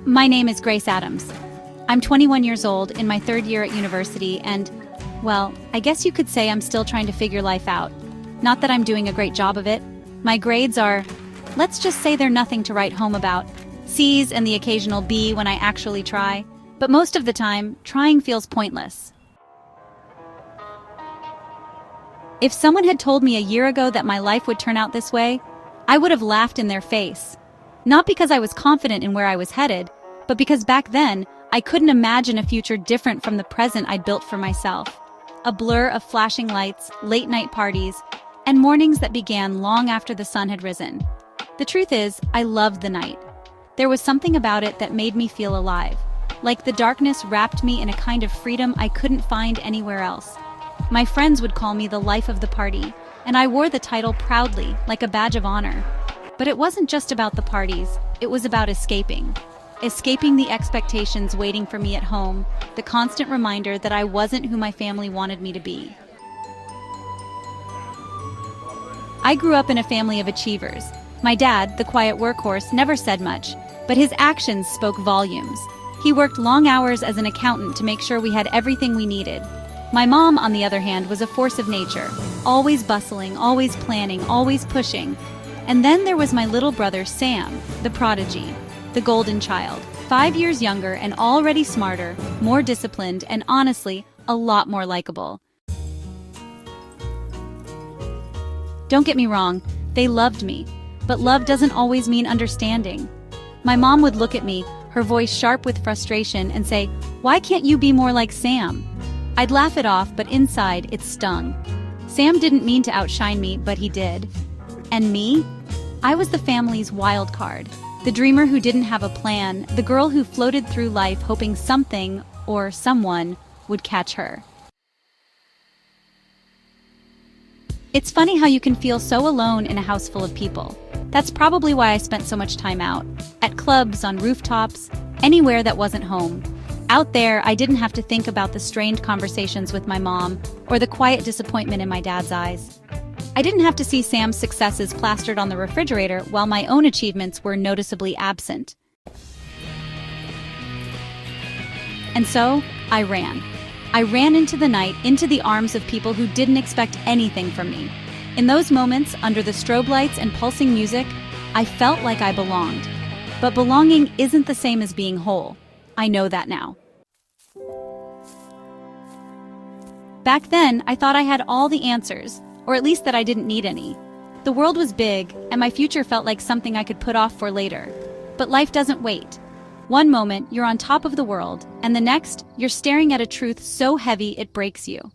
My name is Grace Adams. I'm 21 years old, in my third year at university, and, well, I guess you could say I'm still trying to figure life out. Not that I'm doing a great job of it. My grades are, let's just say they're nothing to write home about. C's and the occasional B when I actually try. But most of the time, trying feels pointless. If someone had told me a year ago that my life would turn out this way, I would have laughed in their face. Not because I was confident in where I was headed, but because back then, I couldn't imagine a future different from the present I'd built for myself. A blur of flashing lights, late-night parties, and mornings that began long after the sun had risen. The truth is, I loved the night. There was something about it that made me feel alive, like the darkness wrapped me in a kind of freedom I couldn't find anywhere else. My friends would call me the life of the party, and I wore the title proudly, like a badge of honor. But it wasn't just about the parties, it was about escaping. Escaping the expectations waiting for me at home, the constant reminder that I wasn't who my family wanted me to be. I grew up in a family of achievers. My dad, the quiet workhorse, never said much, but his actions spoke volumes. He worked long hours as an accountant to make sure we had everything we needed. My mom, on the other hand, was a force of nature, always bustling, always planning, always pushing. And then there was my little brother, Sam, the prodigy, the golden child, 5 years younger and already smarter, more disciplined, and honestly, a lot more likable. Don't get me wrong, they loved me, but love doesn't always mean understanding. My mom would look at me, her voice sharp with frustration, and say, "Why can't you be more like Sam?" I'd laugh it off, but inside, it stung. Sam didn't mean to outshine me, but he did. And me? I was the family's wild card. The dreamer who didn't have a plan, the girl who floated through life hoping something, or someone, would catch her. It's funny how you can feel so alone in a house full of people. That's probably why I spent so much time out. At clubs, on rooftops, anywhere that wasn't home. Out there, I didn't have to think about the strained conversations with my mom, or the quiet disappointment in my dad's eyes. I didn't have to see Sam's successes plastered on the refrigerator while my own achievements were noticeably absent. And so, I ran. I ran into the night, into the arms of people who didn't expect anything from me. In those moments, under the strobe lights and pulsing music, I felt like I belonged. But belonging isn't the same as being whole. I know that now. Back then, I thought I had all the answers, or at least that I didn't need any. The world was big, and my future felt like something I could put off for later. But life doesn't wait. One moment, you're on top of the world, and the next, you're staring at a truth so heavy it breaks you.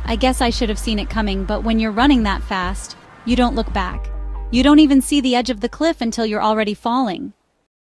I guess I should have seen it coming, but when you're running that fast, you don't look back. You don't even see the edge of the cliff until you're already falling.